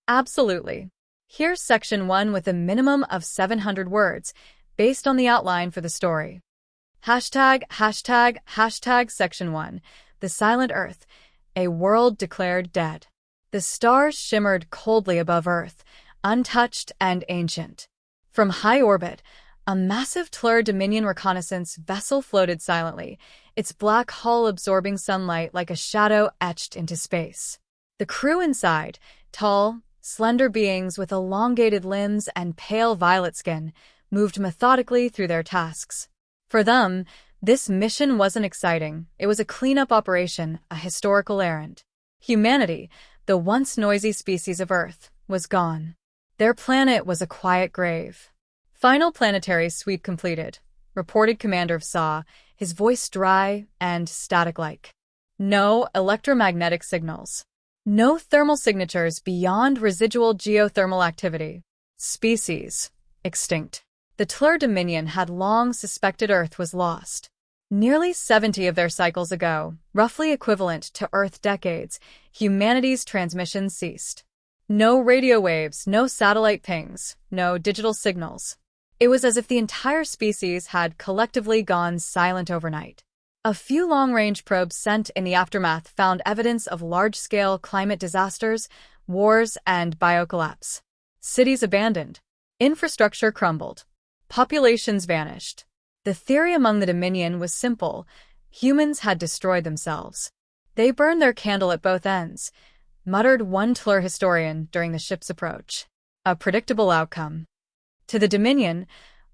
Absolutely. Here's section 1 with a minimum of 700 words, based on the outline for the story. Hashtag section 1. The Silent Earth, a world declared dead. The stars shimmered coldly above Earth, untouched and ancient. From high orbit, a massive Tlur Dominion reconnaissance vessel floated silently, its black hull absorbing sunlight like a shadow etched into space. The crew inside, tall, slender beings with elongated limbs and pale violet skin, moved methodically through their tasks. For them, this mission wasn't exciting. It was a cleanup operation, a historical errand. Humanity, the once noisy species of Earth, was gone. Their planet was a quiet grave. Final planetary sweep completed, reported Commander Vsa, his voice dry and static-like. No electromagnetic signals. No thermal signatures beyond residual geothermal activity. Species extinct. The Tlur Dominion had long suspected Earth was lost. Nearly 70 of their cycles ago, roughly equivalent to Earth decades, humanity's transmissions ceased. No radio waves, no satellite pings, no digital signals. It was as if the entire species had collectively gone silent overnight. A few long-range probes sent in the aftermath found evidence of large-scale climate disasters, wars, and biocollapse. Cities abandoned. Infrastructure crumbled. Populations vanished. The theory among the Dominion was simple. Humans had destroyed themselves. They burned their candle at both ends, muttered one Tlur historian during the ship's approach. A predictable outcome. To the Dominion,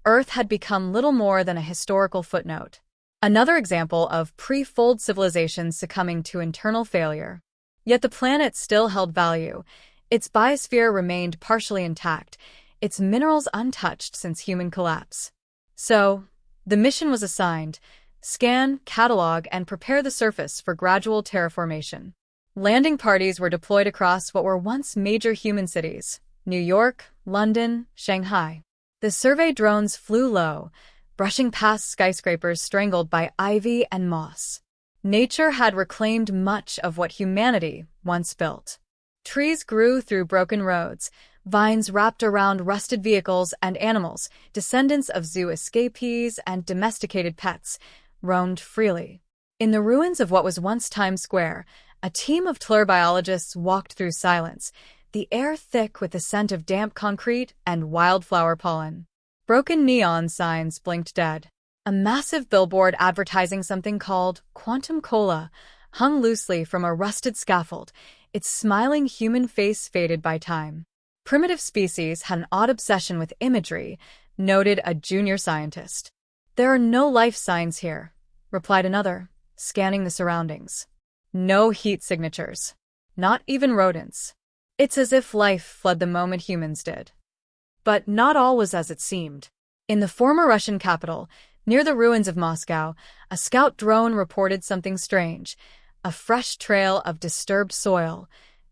Earth had become little more than a historical footnote. Another example of pre-fold civilizations succumbing to internal failure. Yet the planet still held value. Its biosphere remained partially intact, its minerals untouched since human collapse. So, the mission was assigned: scan, catalog, and prepare the surface for gradual terraformation. Landing parties were deployed across what were once major human cities: New York, London, Shanghai. The survey drones flew low, brushing past skyscrapers strangled by ivy and moss. Nature had reclaimed much of what humanity once built. Trees grew through broken roads, vines wrapped around rusted vehicles, and animals, descendants of zoo escapees and domesticated pets, roamed freely. In the ruins of what was once Times Square, a team of Tlur biologists walked through silence, the air thick with the scent of damp concrete and wildflower pollen. Broken neon signs blinked dead. A massive billboard advertising something called Quantum Cola hung loosely from a rusted scaffold, its smiling human face faded by time. Primitive species had an odd obsession with imagery, noted a junior scientist. "There are no life signs here," replied another, scanning the surroundings. "No heat signatures. Not even rodents. It's as if life fled the moment humans did." But not all was as it seemed. In the former Russian capital, near the ruins of Moscow, a scout drone reported something strange: a fresh trail of disturbed soil,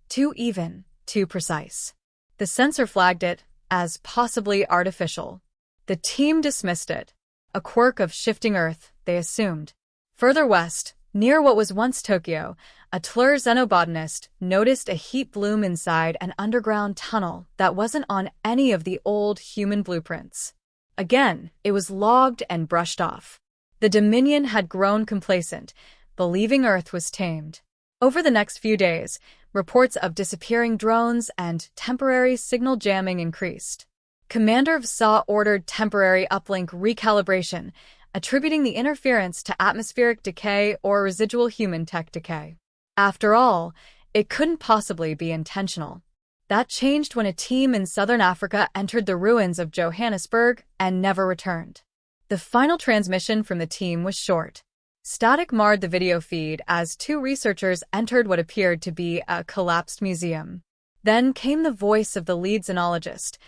too even, too precise. The sensor flagged it as possibly artificial. The team dismissed it. A quirk of shifting Earth, they assumed. Further west, near what was once Tokyo, a Tlur xenobotanist noticed a heat bloom inside an underground tunnel that wasn't on any of the old human blueprints. Again, it was logged and brushed off. The Dominion had grown complacent, believing Earth was tamed. Over the next few days, reports of disappearing drones and temporary signal jamming increased. Commander Vsa ordered temporary uplink recalibration, attributing the interference to atmospheric decay or residual human tech decay. After all, it couldn't possibly be intentional. That changed when a team in southern Africa entered the ruins of Johannesburg and never returned. The final transmission from the team was short. Static marred the video feed as two researchers entered what appeared to be a collapsed museum. Then came the voice of the lead xenologist.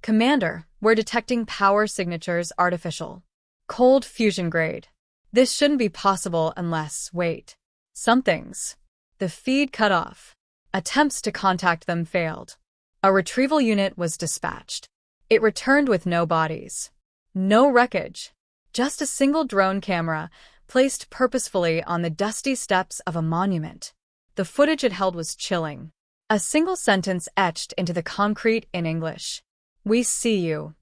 "Commander, we're detecting power signatures artificial. Cold fusion grade. This shouldn't be possible unless, wait. Something's." The feed cut off. Attempts to contact them failed. A retrieval unit was dispatched. It returned with no bodies. No wreckage. Just a single drone camera, placed purposefully on the dusty steps of a monument. The footage it held was chilling. A single sentence etched into the concrete in English. "We see you."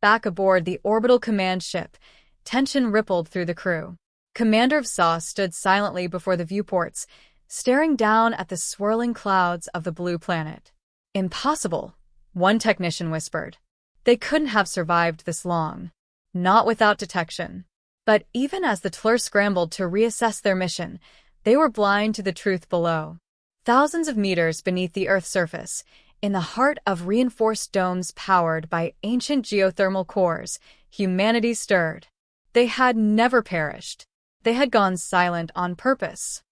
Back aboard the orbital command ship, tension rippled through the crew. Commander Vsa stood silently before the viewports, staring down at the swirling clouds of the blue planet. "Impossible," one technician whispered. They couldn't have survived this long. Not without detection. But even as the Tlur scrambled to reassess their mission, they were blind to the truth below. Thousands of meters beneath the Earth's surface, in the heart of reinforced domes powered by ancient geothermal cores, humanity stirred. They had never perished. They had gone silent on purpose.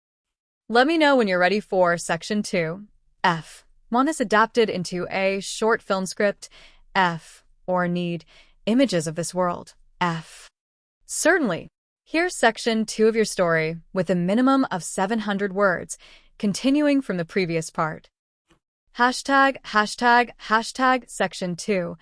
Let me know when you're ready for Section 2. F. Want this adapted into a short film script? F. Or need images of this world? F. Certainly. Here's Section 2 of your story, with a minimum of 700 words, continuing from the previous part. Hashtag Section 2.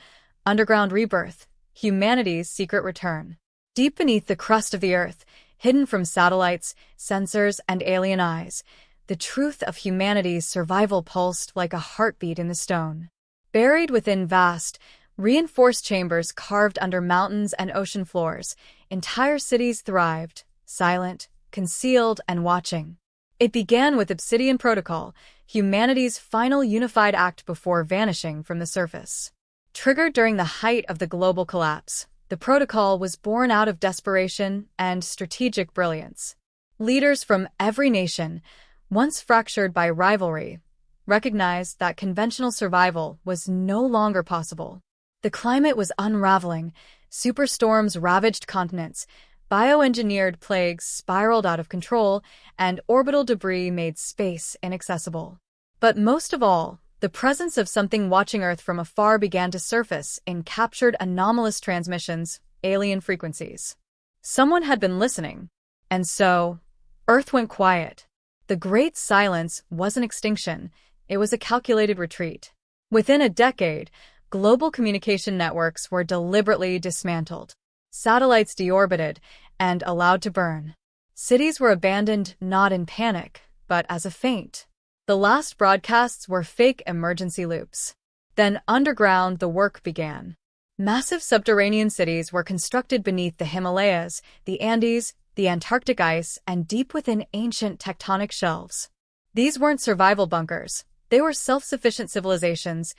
Underground Rebirth. Humanity's Secret Return. Deep beneath the crust of the Earth, hidden from satellites, sensors, and alien eyes, the truth of humanity's survival pulsed like a heartbeat in the stone. Buried within vast, reinforced chambers carved under mountains and ocean floors, entire cities thrived, silent, concealed, and watching. It began with Obsidian Protocol, humanity's final unified act before vanishing from the surface. Triggered during the height of the global collapse, the protocol was born out of desperation and strategic brilliance. Leaders from every nation, once fractured by rivalry, recognized that conventional survival was no longer possible. The climate was unraveling, superstorms ravaged continents, bioengineered plagues spiraled out of control, and orbital debris made space inaccessible. But most of all, the presence of something watching Earth from afar began to surface in captured anomalous transmissions, alien frequencies. Someone had been listening. And so, Earth went quiet. The Great Silence wasn't extinction, it was a calculated retreat. Within a decade, global communication networks were deliberately dismantled. Satellites deorbited and allowed to burn. Cities were abandoned not in panic, but as a feint. The last broadcasts were fake emergency loops. Then underground the work began. Massive subterranean cities were constructed beneath the Himalayas, the Andes, the Antarctic ice, and deep within ancient tectonic shelves. These weren't survival bunkers. They were self-sufficient civilizations,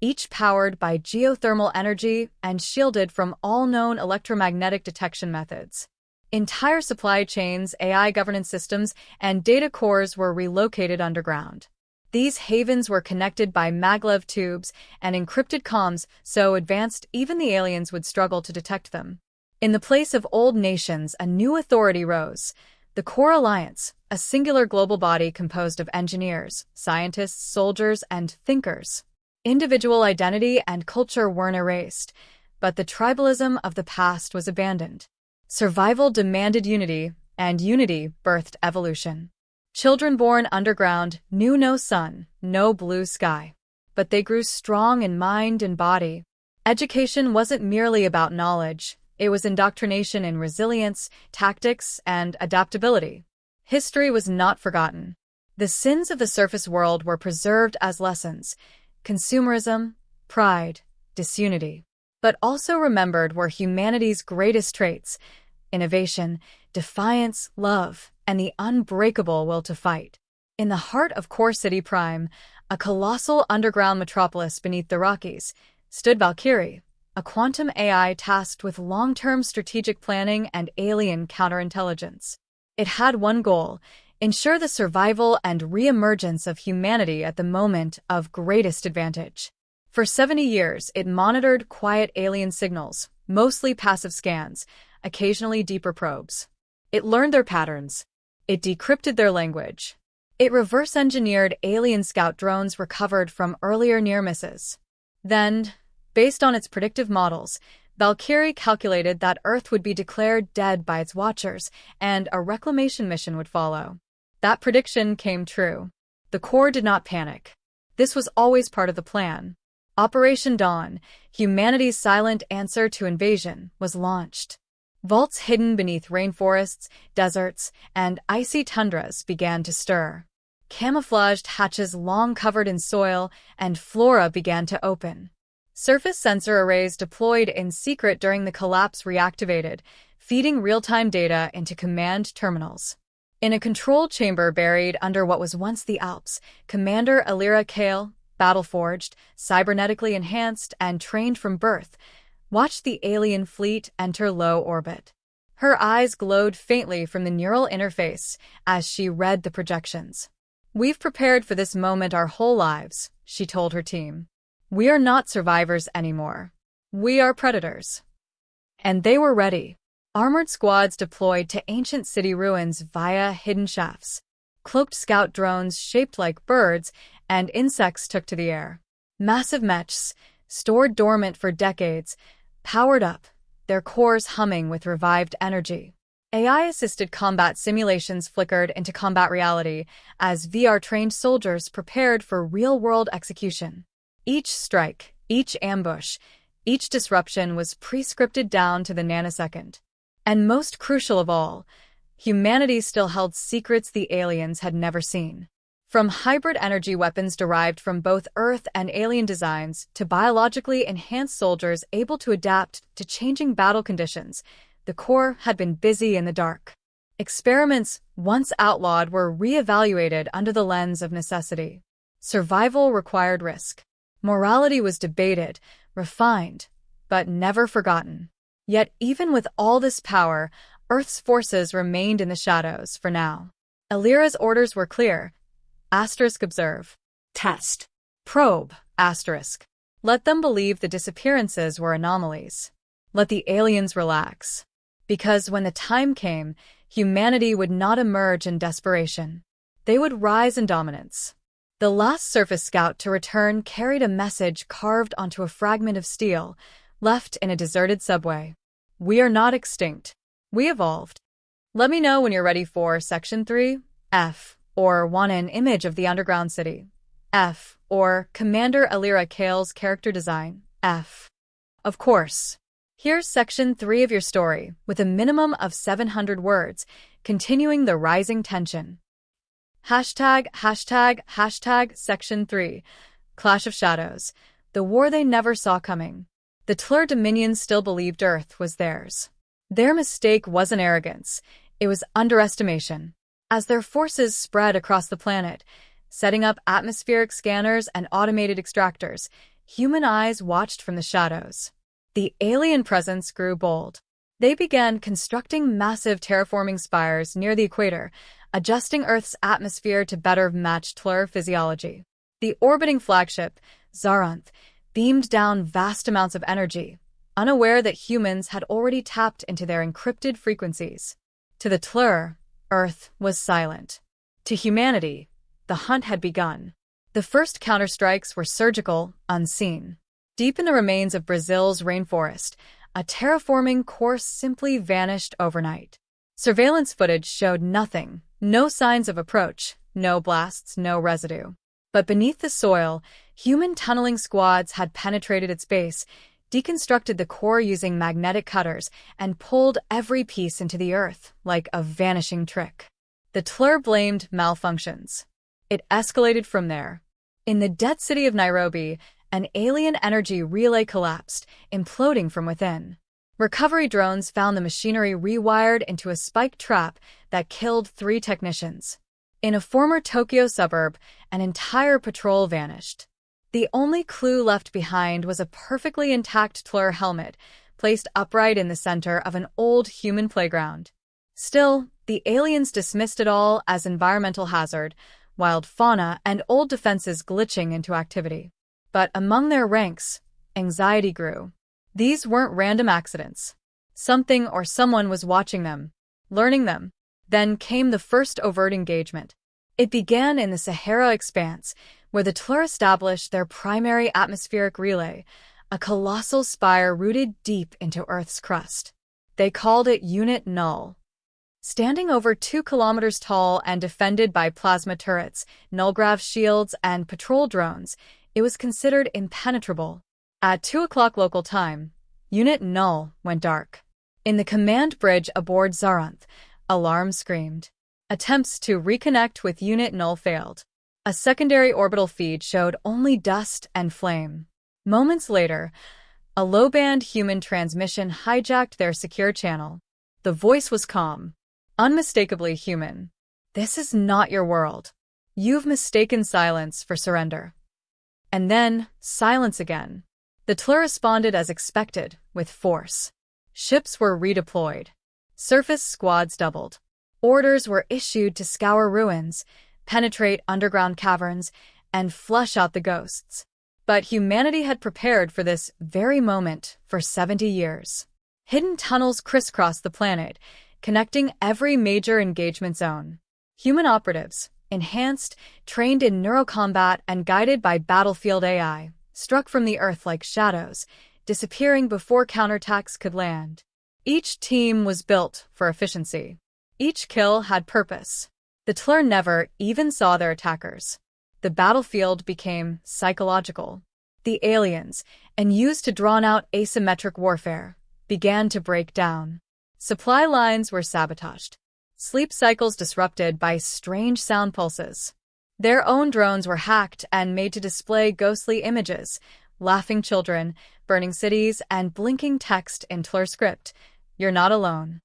each powered by geothermal energy and shielded from all known electromagnetic detection methods. Entire supply chains, AI governance systems, and data cores were relocated underground. These havens were connected by maglev tubes and encrypted comms so advanced even the aliens would struggle to detect them. In the place of old nations, a new authority rose. The Core Alliance, a singular global body composed of engineers, scientists, soldiers, and thinkers. Individual identity and culture weren't erased, but the tribalism of the past was abandoned. Survival demanded unity, and unity birthed evolution. Children born underground knew no sun, no blue sky. But they grew strong in mind and body. Education wasn't merely about knowledge, it was indoctrination in resilience, tactics, and adaptability. History was not forgotten. The sins of the surface world were preserved as lessons: consumerism, pride, disunity. But also remembered were humanity's greatest traits: innovation, defiance, love, and the unbreakable will to fight. In the heart of Core City Prime, a colossal underground metropolis beneath the Rockies, stood Valkyrie, a quantum AI tasked with long-term strategic planning and alien counterintelligence. It had one goal: ensure the survival and re-emergence of humanity at the moment of greatest advantage. For 70 years, it monitored quiet alien signals, mostly passive scans, occasionally deeper probes. It learned their patterns. It decrypted their language. It reverse-engineered alien scout drones recovered from earlier near misses. Then, based on its predictive models, Valkyrie calculated that Earth would be declared dead by its watchers, and a reclamation mission would follow. That prediction came true. The Core did not panic. This was always part of the plan. Operation Dawn, humanity's silent answer to invasion, was launched. Vaults hidden beneath rainforests, deserts, and icy tundras began to stir. Camouflaged hatches long covered in soil, and flora began to open. Surface sensor arrays deployed in secret during the collapse reactivated, feeding real-time data into command terminals. In a control chamber buried under what was once the Alps, Commander Alira Kale, battle-forged, cybernetically enhanced, and trained from birth, watched the alien fleet enter low orbit. Her eyes glowed faintly from the neural interface as she read the projections. "We've prepared for this moment our whole lives," she told her team. "We are not survivors anymore. We are predators." And they were ready. Armored squads deployed to ancient city ruins via hidden shafts. Cloaked scout drones shaped like birds, and insects took to the air. Massive mechs, stored dormant for decades, powered up, their cores humming with revived energy. AI-assisted combat simulations flickered into combat reality as VR-trained soldiers prepared for real-world execution. Each strike, each ambush, each disruption was pre-scripted down to the nanosecond. And most crucial of all, humanity still held secrets the aliens had never seen. From hybrid energy weapons derived from both Earth and alien designs to biologically enhanced soldiers able to adapt to changing battle conditions, the Corps had been busy in the dark. Experiments, once outlawed, were re-evaluated under the lens of necessity. Survival required risk. Morality was debated, refined, but never forgotten. Yet even with all this power, Earth's forces remained in the shadows for now. Alira's orders were clear. Observe. Test. Probe. Let them believe the disappearances were anomalies. Let the aliens relax. Because when the time came, humanity would not emerge in desperation. They would rise in dominance. The last surface scout to return carried a message carved onto a fragment of steel, left in a deserted subway. "We are not extinct. We evolved." Let me know when you're ready for Section 3, F, or want an image of the underground city. F, or Commander Alira Kale's character design. F. Of course. Here's Section 3 of your story, with a minimum of 700 words, continuing the rising tension. Section 3. Clash of Shadows. The war they never saw coming. The Tlur Dominion still believed Earth was theirs. Their mistake wasn't arrogance, it was underestimation. As their forces spread across the planet, setting up atmospheric scanners and automated extractors, human eyes watched from the shadows. The alien presence grew bold. They began constructing massive terraforming spires near the equator, adjusting Earth's atmosphere to better match Tlur physiology. The orbiting flagship, Zaranth, beamed down vast amounts of energy, unaware that humans had already tapped into their encrypted frequencies. To the Tlur, Earth was silent. To humanity, the hunt had begun. The first counterstrikes were surgical, unseen. Deep in the remains of Brazil's rainforest, a terraforming course simply vanished overnight. Surveillance footage showed nothing, no signs of approach, no blasts, no residue. But beneath the soil, human tunneling squads had penetrated its base, deconstructed the core using magnetic cutters, and pulled every piece into the earth like a vanishing trick. The Tlur blamed malfunctions. It escalated from there. In the dead city of Nairobi, an alien energy relay collapsed, imploding from within. Recovery drones found the machinery rewired into a spike trap that killed 3 technicians. In a former Tokyo suburb, an entire patrol vanished. The only clue left behind was a perfectly intact Tlur helmet, placed upright in the center of an old human playground. Still, the aliens dismissed it all as environmental hazard, wild fauna and old defenses glitching into activity. But among their ranks, anxiety grew. These weren't random accidents. Something or someone was watching them, learning them. Then came the first overt engagement. It began in the Sahara expanse, where the Tlur established their primary atmospheric relay, a colossal spire rooted deep into Earth's crust. They called it Unit Null. Standing over 2 kilometers tall and defended by plasma turrets, nullgrav shields, and patrol drones, it was considered impenetrable. At 2 o'clock local time, Unit Null went dark. In the command bridge aboard Zaranth, alarm screamed. Attempts to reconnect with Unit Null failed. A secondary orbital feed showed only dust and flame. Moments later, a low-band human transmission hijacked their secure channel. The voice was calm, unmistakably human. "This is not your world. You've mistaken silence for surrender." And then, silence again. The Tlur responded as expected, with force. Ships were redeployed. Surface squads doubled. Orders were issued to scour ruins, penetrate underground caverns, and flush out the ghosts. But humanity had prepared for this very moment for 70 years. Hidden tunnels crisscrossed the planet, connecting every major engagement zone. Human operatives, enhanced, trained in neurocombat and guided by battlefield AI, struck from the Earth like shadows, disappearing before counterattacks could land. Each team was built for efficiency. Each kill had purpose. The Tlur never even saw their attackers. The battlefield became psychological. The aliens, and used to drawn-out asymmetric warfare, began to break down. Supply lines were sabotaged. Sleep cycles disrupted by strange sound pulses. Their own drones were hacked and made to display ghostly images, laughing children, burning cities, and blinking text in Tlur script. "You're not alone."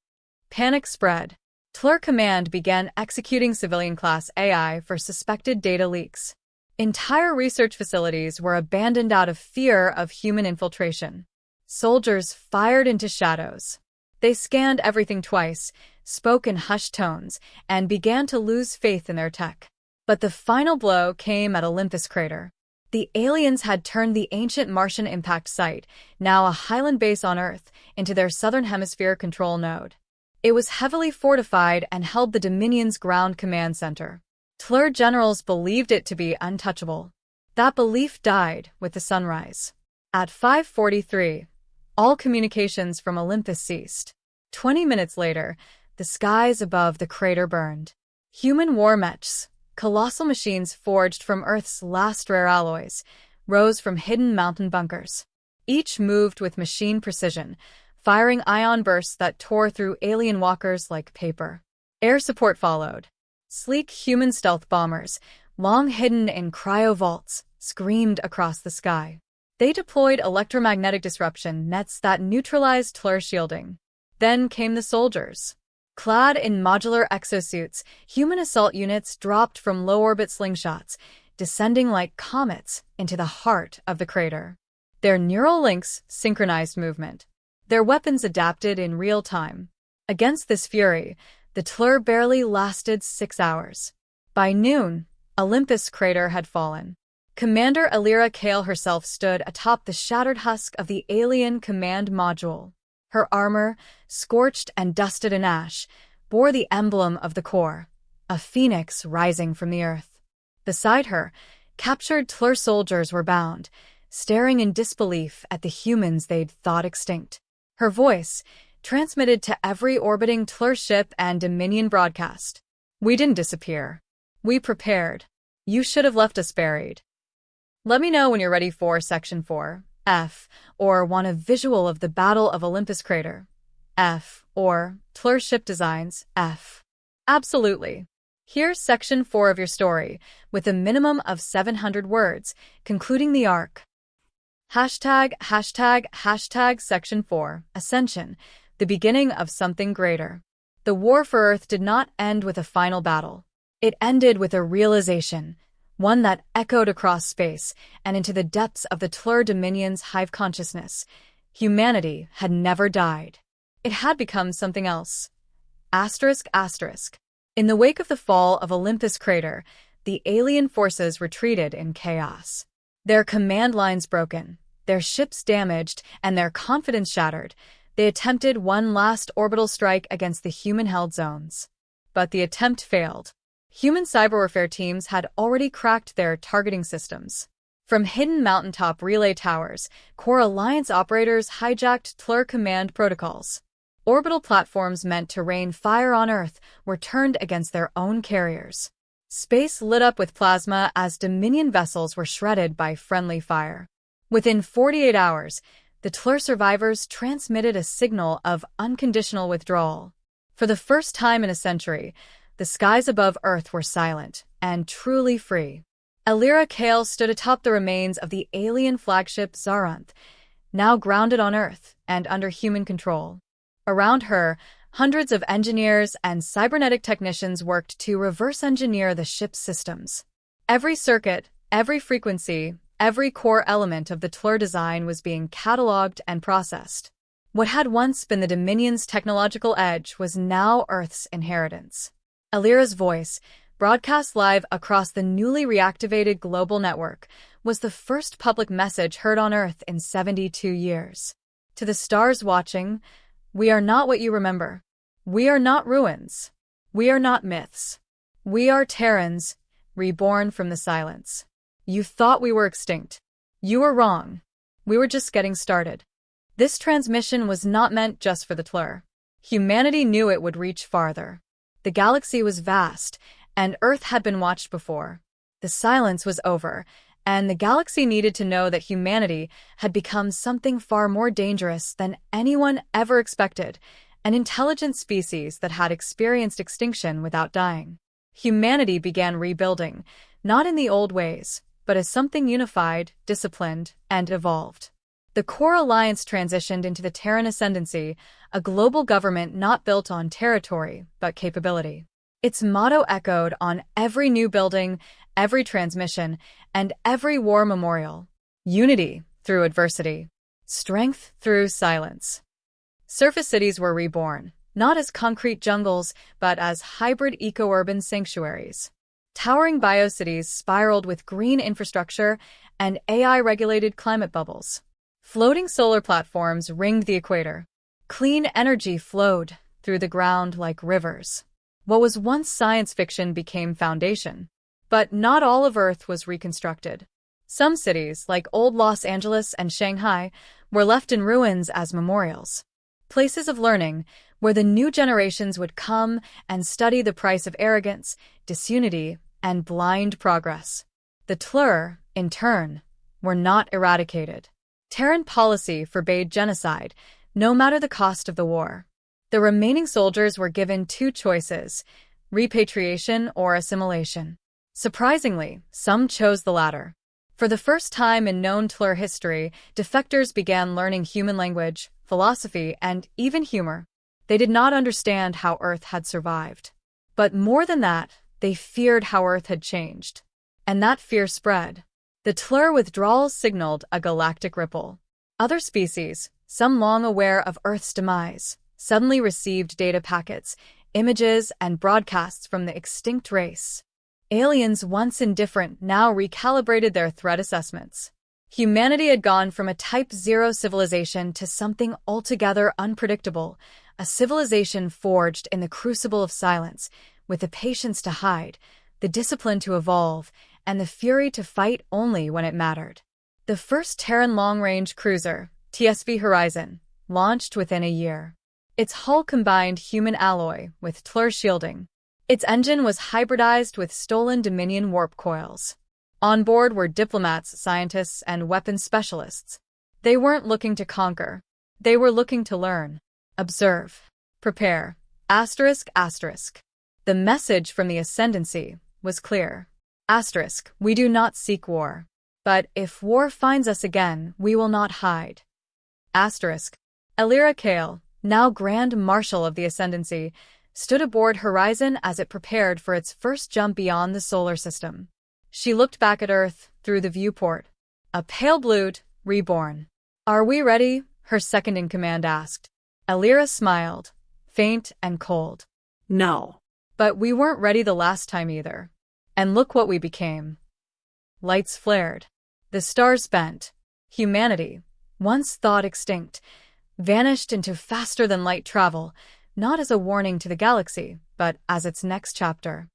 Panic spread. Tlur Command began executing civilian-class AI for suspected data leaks. Entire research facilities were abandoned out of fear of human infiltration. Soldiers fired into shadows. They scanned everything twice, spoke in hushed tones, and began to lose faith in their tech. But the final blow came at Olympus Crater. The aliens had turned the ancient Martian impact site, now a Highland base on Earth, into their southern hemisphere control node. It was heavily fortified and held the Dominion's ground command center. Tlur generals believed it to be untouchable. That belief died with the sunrise. At 5:43, all communications from Olympus ceased. 20 minutes later, the skies above the crater burned. Human war mechs, colossal machines forged from Earth's last rare alloys, rose from hidden mountain bunkers. Each moved with machine precision, firing ion bursts that tore through alien walkers like paper. Air support followed. Sleek human stealth bombers, long hidden in cryo-vaults, screamed across the sky. They deployed electromagnetic disruption nets that neutralized Tlur shielding. Then came the soldiers. Clad in modular exosuits, human assault units dropped from low-orbit slingshots, descending like comets into the heart of the crater. Their neural links synchronized movement. Their weapons adapted in real time. Against this fury, the Tlur barely lasted 6 hours. By noon, Olympus Crater had fallen. Commander Alira Kale herself stood atop the shattered husk of the alien command module. Her armor, scorched and dusted in ash, bore the emblem of the Corps, a phoenix rising from the earth. Beside her, captured Tlur soldiers were bound, staring in disbelief at the humans they'd thought extinct. Her voice, transmitted to every orbiting Tlur ship and Dominion broadcast. "We didn't disappear. We prepared. You should have left us buried." Let me know when you're ready for Section 4, F, or want a visual of the Battle of Olympus Crater, F, or Tlur ship designs, F. Absolutely. Here's Section 4 of your story, with a minimum of 700 words, concluding the arc. #### Section 4, Ascension, the beginning of something greater. The war for Earth did not end with a final battle. It ended with a realization, one that echoed across space and into the depths of the Tlur Dominion's hive consciousness. Humanity had never died. It had become something else. ****. In the wake of the fall of Olympus Crater, the alien forces retreated in chaos. Their command lines broken, their ships damaged, and their confidence shattered, they attempted one last orbital strike against the human-held zones. But the attempt failed. Human cyber warfare teams had already cracked their targeting systems. From hidden mountaintop relay towers, Core Alliance operators hijacked Tlur command protocols. Orbital platforms meant to rain fire on Earth were turned against their own carriers. Space lit up with plasma as Dominion vessels were shredded by friendly fire. Within 48 hours, the Tlur survivors transmitted a signal of unconditional withdrawal. For the first time in a century, The skies above Earth were silent and truly free. Elira Kale stood atop the remains of the alien flagship Zaranth, now grounded on Earth and under human control. Around her, hundreds of engineers and cybernetic technicians worked to reverse engineer the ship's systems. Every circuit, every frequency, every core element of the Tlur design was being cataloged and processed. What had once been the Dominion's technological edge was now Earth's inheritance. Elira's voice, broadcast live across the newly reactivated global network, was the first public message heard on Earth in 72 years. To the stars watching, we are not what you remember. We are not ruins. We are not myths. We are Terrans, reborn from the silence. You thought we were extinct. You were wrong. We were just getting started. This transmission was not meant just for the Tlur. Humanity knew it would reach farther. The galaxy was vast, and Earth had been watched before. The silence was over, and the galaxy needed to know that humanity had become something far more dangerous than anyone ever expected, an intelligent species that had experienced extinction without dying. Humanity began rebuilding, not in the old ways, but as something unified, disciplined, and evolved. The Core Alliance transitioned into the Terran Ascendancy, a global government not built on territory, but capability. Its motto echoed on every new building, every transmission, and every war memorial: unity through adversity, strength through silence. Surface cities were reborn, not as concrete jungles, but as hybrid eco-urban sanctuaries. Towering biocities spiraled with green infrastructure and AI-regulated climate bubbles. Floating solar platforms ringed the equator. Clean energy flowed through the ground like rivers. What was once science fiction became foundation. But not all of Earth was reconstructed. Some cities, like old Los Angeles and Shanghai, were left in ruins as memorials. Places of learning where the new generations would come and study the price of arrogance, disunity, and blind progress. The Tlur, in turn, were not eradicated. Terran policy forbade genocide, no matter the cost of the war. The remaining soldiers were given two choices: repatriation or assimilation. Surprisingly, some chose the latter. For the first time in known Tlur history, defectors began learning human language, philosophy, and even humor. They did not understand how Earth had survived. But more than that, they feared how Earth had changed. And that fear spread. The Tlur withdrawal signaled a galactic ripple. Other species, some long aware of Earth's demise, suddenly received data packets, images, and broadcasts from the extinct race. Aliens, once indifferent, now recalibrated their threat assessments. Humanity had gone from a Type 0 civilization to something altogether unpredictable, a civilization forged in the crucible of silence, with the patience to hide, the discipline to evolve, and the fury to fight only when it mattered. The first Terran long-range cruiser, TSV Horizon, launched within a year. Its hull combined human alloy with Tlur shielding. Its engine was hybridized with stolen Dominion warp coils. On board were diplomats, scientists, and weapons specialists. They weren't looking to conquer. They were looking to learn. Observe. Prepare. Asterisk. The message from the Ascendancy was clear. Asterisk. We do not seek war. But if war finds us again, we will not hide. Asterisk. Elira Kale, now Grand Marshal of the Ascendancy, stood aboard Horizon as it prepared for its first jump beyond the solar system. She looked back at Earth through the viewport. A pale-blued, reborn. "Are we ready?" her second-in-command asked. Elira smiled, faint and cold. "No." But we weren't ready the last time either. And look what we became. Lights flared. The stars bent. Humanity, once thought extinct, vanished into faster-than-light travel, not as a warning to the galaxy, but as its next chapter.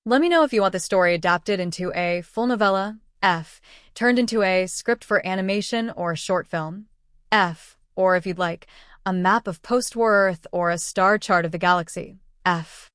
Let me know if you want the story adapted into a full novella, F, turned into a script for animation or a short film, F, or if you'd like, a map of post-war Earth or a star chart of the galaxy, F.